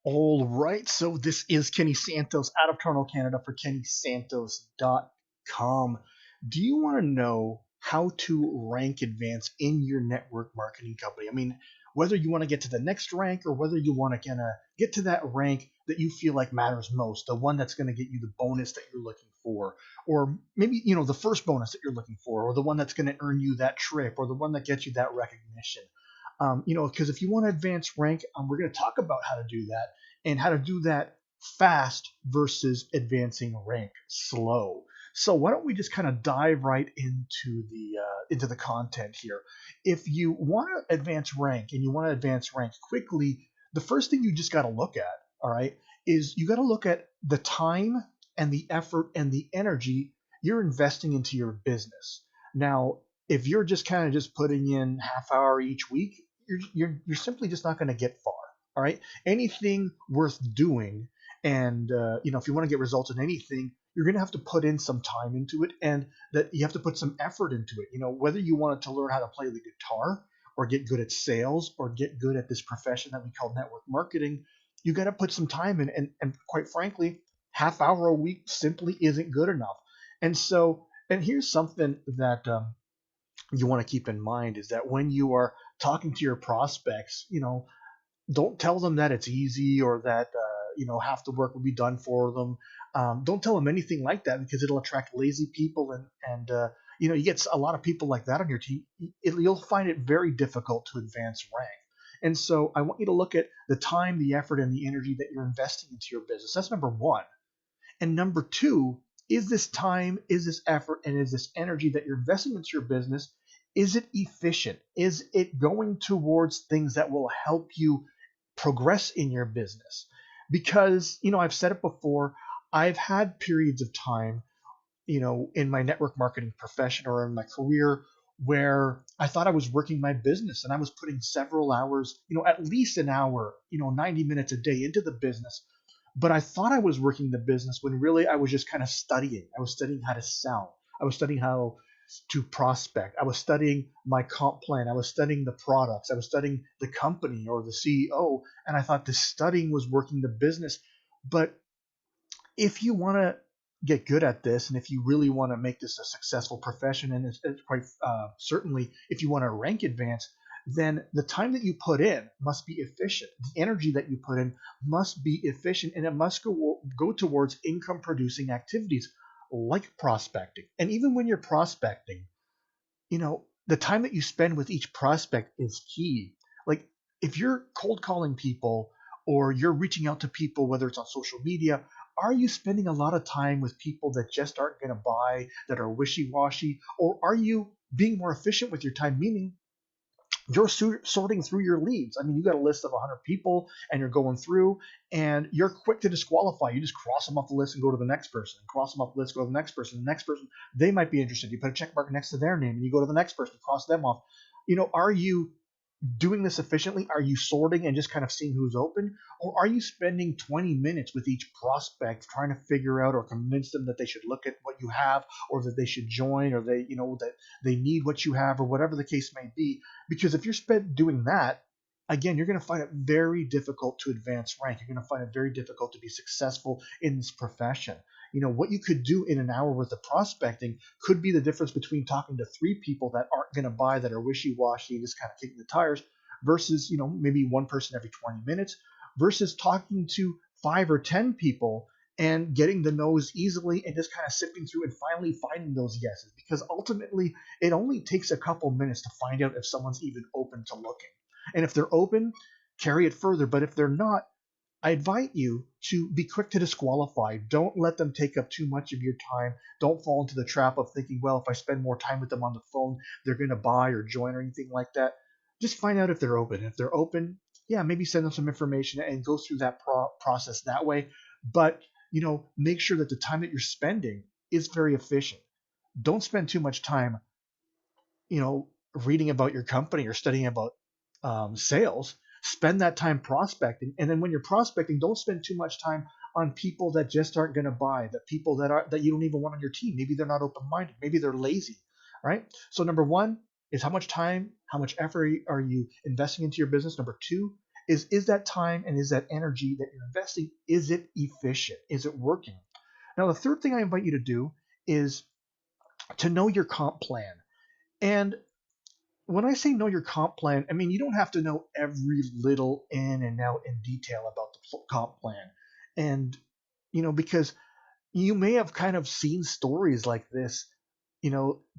All right, so this is Kenny Santos out of Toronto, Canada for KennySantos.com. Do you want to know how to rank advance in your network marketing company? I mean, whether you want to get to the next rank or whether you want to kind of get to that rank that you feel like matters most, the one that's going to get you the bonus that you're looking for, or maybe, the first bonus that you're looking for, or the one that's going to earn you that trip, or the one that gets you that recognition. Because if you want to advance rank, we're going to talk about how to do that and how to do that fast versus advancing rank slow. So why don't we just kind of dive right into the content here? If you want to advance rank and you want to advance rank quickly, the first thing you just got to look at, all right, is you got to look at the time and the effort and the energy you're investing into your business. Now, if you're just kind of just putting in half hour each week, you're simply just not going to get far. All right, anything worth doing, and if you want to get results in anything, you're going to have to put in some time into it, and that you have to put some effort into it. Whether you wanted to learn how to play the guitar, or get good at sales, or get good at this profession that we call network marketing, you got to put some time in, and quite frankly, half hour a week simply isn't good enough. And here's something that you want to keep in mind is that when you are talking to your prospects, don't tell them that it's easy or that half the work will be done for them. Don't tell them anything like that because it'll attract lazy people, and you get a lot of people like that on your team. You'll find it very difficult to advance rank. And so I want you to look at the time, the effort, and the energy that you're investing into your business. That's number one. And number two, is this time, is this effort, and is this energy that you're investing into your business, is it efficient? Is it going towards things that will help you progress in your business? Because, I've said it before, I've had periods of time, in my network marketing profession or in my career where I thought I was working my business and I was putting several hours, at least an hour, 90 minutes a day into the business, but I thought I was working the business when really I was just kind of studying. I was studying how to sell. I was studying how to prospect. I was studying my comp plan. I was studying the products. I was studying the company or the CEO. And I thought this studying was working the business. But if you want to get good at this, and if you really want to make this a successful profession, and it's quite certainly if you want to rank advance, then the time that you put in must be efficient. The energy that you put in must be efficient, and it must go towards income producing activities like prospecting. And even when you're prospecting, the time that you spend with each prospect is key. Like if you're cold calling people or you're reaching out to people, whether it's on social media, are you spending a lot of time with people that just aren't going to buy, that are wishy washy? Or are you being more efficient with your time, meaning you're sorting through your leads? I mean, you got a list of 100 people and you're going through and you're quick to disqualify. You just cross them off the list and go to the next person, cross them off the list, go to the next person. The next person, they might be interested. You put a check mark next to their name and you go to the next person, cross them off. Are you doing this efficiently? Are you sorting and just kind of seeing who's open? Or are you spending 20 minutes with each prospect trying to figure out or convince them that they should look at what you have or that they should join or that they need what you have or whatever the case may be? Because if you're spent doing that, again, you're going to find it very difficult to advance rank. You're going to find it very difficult to be successful in this profession. What you could do in an hour worth of prospecting could be the difference between talking to three people that aren't going to buy, that are wishy-washy, just kind of kicking the tires, versus, maybe one person every 20 minutes, versus talking to 5 or 10 people and getting the no's easily and just kind of sipping through and finally finding those yeses. Because ultimately, it only takes a couple minutes to find out if someone's even open to looking. And if they're open, carry it further. But if they're not, I invite you to be quick to disqualify. Don't let them take up too much of your time. Don't fall into the trap of thinking, well, if I spend more time with them on the phone, they're going to buy or join or anything like that. Just find out if they're open. If they're open, yeah, maybe send them some information and go through that process that way. But, make sure that the time that you're spending is very efficient. Don't spend too much time, reading about your company or studying about sales. Spend that time prospecting, and then when you're prospecting, don't spend too much time on people that just aren't going to buy, that people that you don't even want on your team. Maybe they're not open-minded, maybe they're lazy. Right? So number one is how much time, how much effort are you investing into your business? Number two is that time and is that energy that you're investing, is it efficient? Is it working? Now, the third thing I invite you to do is to know your comp plan. And when I say know your comp plan, I mean you don't have to know every little in and out in detail about the comp plan. And because you may have kind of seen stories like this,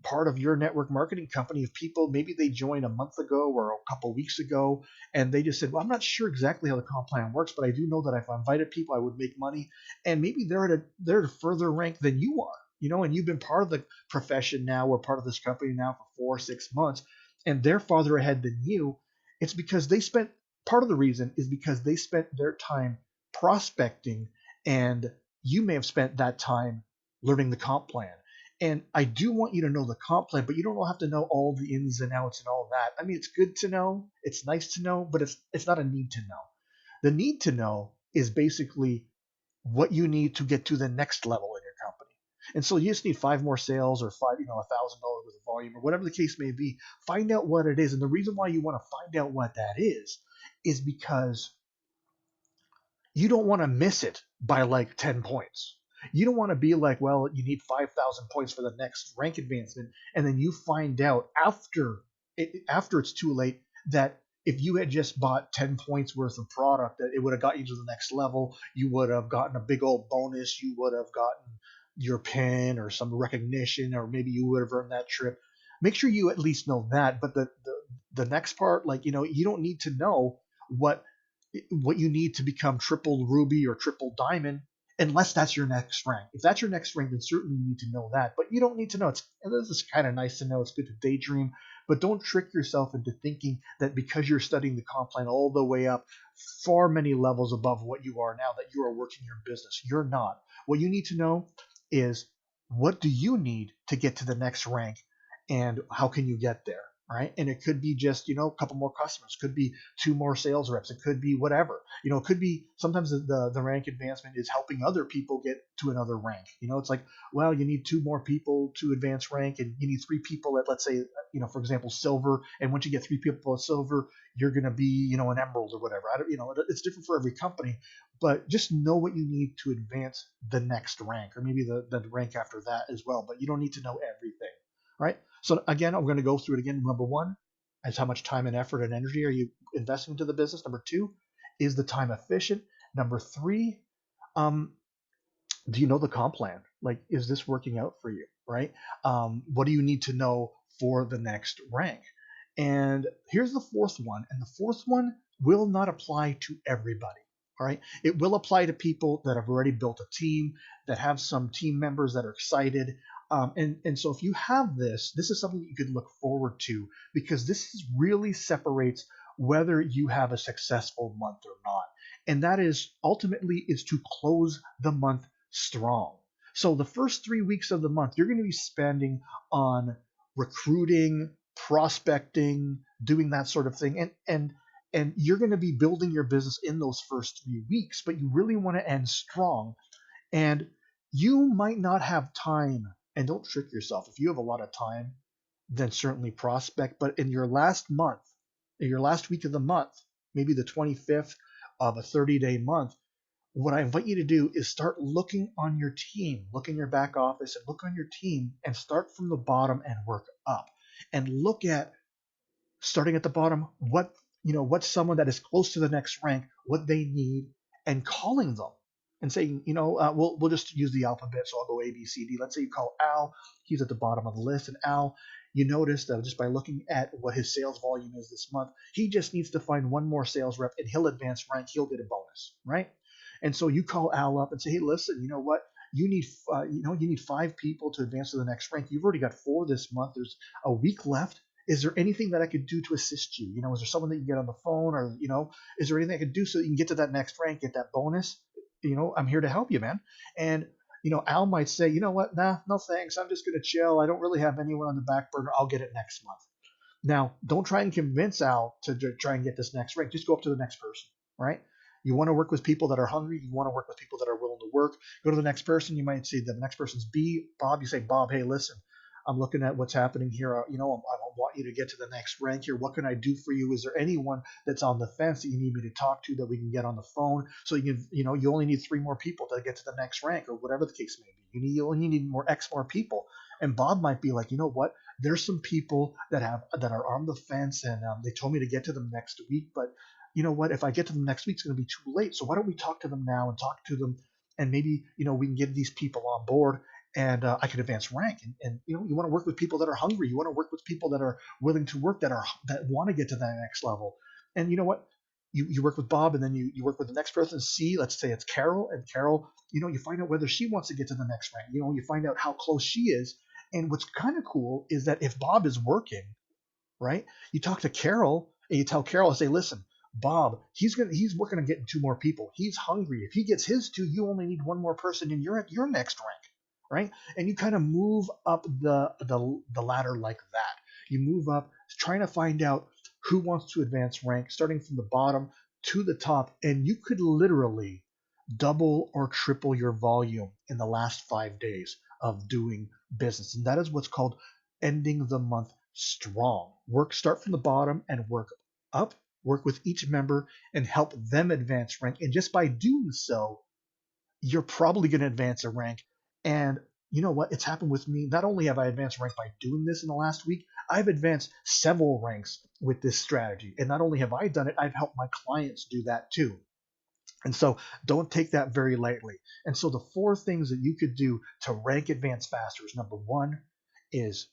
part of your network marketing company of people, maybe they joined a month ago or a couple weeks ago, and they just said, well, I'm not sure exactly how the comp plan works, but I do know that if I invited people, I would make money. And maybe they're at a further rank than you are, and you've been part of the profession now or part of this company now for 4 or 6 months, and they're farther ahead than you. It's because they spent part of the reason is because they spent their time prospecting, and you may have spent that time learning the comp plan. And I do want you to know the comp plan, but you don't have to know all the ins and outs and all that. I mean, it's good to know, it's nice to know, but it's not a need to know. The need to know is basically what you need to get to the next level in your company. And so you just need five more sales or five, $1,000 worth of volume or whatever the case may be. Find out what it is. And the reason why you want to find out what that is because you don't want to miss it by like 10 points. You don't want to be like, well, you need 5,000 points for the next rank advancement. And then you find out after it's too late that if you had just bought 10 points worth of product, that it would have got you to the next level. You would have gotten a big old bonus. You would have gotten your pin or some recognition, or maybe you would have earned that trip. Make sure you at least know that. But the next part, like, you don't need to know what what you need to become triple ruby or triple diamond unless that's your next rank. If that's your next rank, then certainly you need to know that. But you don't need to know. And this is kind of nice to know. It's good to daydream, but don't trick yourself into thinking that because you're studying the comp plan all the way up, far many levels above what you are now, that you are working your business. You're not. What you need to know is, what do you need to get to the next rank, and how can you get there? Right. And it could be just, a couple more customers, could be two more sales reps. It could be whatever, it could be sometimes the rank advancement is helping other people get to another rank. It's like, well, you need two more people to advance rank, and you need three people at, let's say, for example, silver. And once you get three people at silver, you're going to be, an emerald or whatever. I don't, it's different for every company, but just know what you need to advance the next rank, or maybe the rank after that as well. But you don't need to know everything. Right. So again, I'm going to go through it again. Number one is how much time and effort and energy are you investing into the business. Number two, is the time efficient? Number three, um, do you know the comp plan? Like, is this working out for you? Right? What do you need to know for the next rank? And here's the fourth one. And the fourth one will not apply to everybody. All right. It will apply to people that have already built a team, that have some team members that are excited. And so if you have this is something that you could look forward to, because really separates whether you have a successful month or not. And that is ultimately is to close the month strong. So the first 3 weeks of the month, you're going to be spending on recruiting, prospecting, doing that sort of thing. And you're going to be building your business in those first 3 weeks, but you really want to end strong. And you might not have time, and don't trick yourself. If you have a lot of time, then certainly prospect. But in your last month, in your last week of the month, maybe the 25th of a 30-day month, what I invite you to do is start looking on your team, look in your back office and look on your team, and start from the bottom and work up. And look at, starting at the bottom, what's someone that is close to the next rank, what they need, and calling them and saying, we'll just use the alphabet. So I'll go A, B, C, D. Let's say you call Al. He's at the bottom of the list. And Al, you notice that just by looking at what his sales volume is this month, he just needs to find one more sales rep and he'll advance rank. He'll get a bonus, right? And so you call Al up and say, hey, listen, you know what? You need 5 people to advance to the next rank. You've already got 4 this month. There's a week left. Is there anything that I could do to assist you? Is there someone that you can get on the phone, or, is there anything I could do so that you can get to that next rank, get that bonus? I'm here to help you, man. And, Al might say, you know what? Nah, no thanks. I'm just going to chill. I don't really have anyone on the back burner. I'll get it next month. Now, don't try and convince Al to try and get this next rank. Just go up to the next person, right? You want to work with people that are hungry. You want to work with people that are willing to work. Go to the next person. You might say the next person's B, Bob. You say, Bob, hey, listen, I'm looking at what's happening here. I want you to get to the next rank here. What can I do for you? Is there anyone that's on the fence that you need me to talk to that we can get on the phone? So you only need three more people to get to the next rank or whatever the case may be. You only need more people. And Bob might be like, you know what? There's some people that are on the fence, and they told me to get to them next week, but you know what? If I get to them next week, it's going to be too late. So why don't we talk to them now and talk to them, and maybe we can get these people on board, and I can advance rank. And you want to work with people that are hungry. You want to work with people that are willing to work, that want to get to that next level. And you know what? You work with Bob, and then you work with the next person. C, let's say it's Carol, and Carol, you find out whether she wants to get to the next rank. You find out how close she is. And what's kind of cool is that if Bob is working, right? You talk to Carol and you tell Carol, say, listen, Bob, he's working on getting two more people. He's hungry. If he gets his two, you only need one more person, and you're at your next rank, right? And you kind of move up the ladder like that. You move up, trying to find out who wants to advance rank, starting from the bottom to the top, and you could literally double or triple your volume in the last 5 days of doing business. And that is what's called ending the month strong. Start from the bottom and work up, work with each member and help them advance rank. And just by doing so, you're probably going to advance a rank. And you know what? It's happened with me. Not only have I advanced rank by doing this in the last week, I've advanced several ranks with this strategy. And not only have I done it, I've helped my clients do that too. And so don't take that very lightly. And so the four things that you could do to rank advance faster is number one is,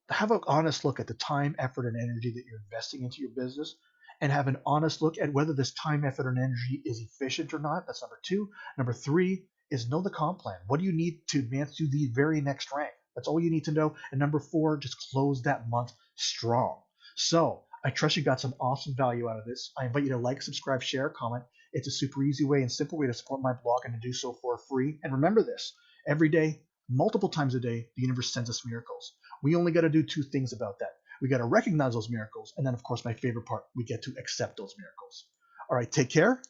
have an honest look at the time, effort, and energy that you're investing into your business, and have an honest look at whether this time, effort, and energy is efficient or not. That's number two. Number three is know the comp plan. What do you need to advance to the very next rank? That's all you need to know. And number four, just close that month strong. So I trust you got some awesome value out of this. I invite you to like, subscribe, share, comment. It's a super easy way and simple way to support my blog and to do so for free. And remember this, every day, multiple times a day, the universe sends us miracles. We only got to do two things about that. We got to recognize those miracles. And then, of course, my favorite part, we get to accept those miracles. All right, take care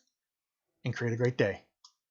and create a great day.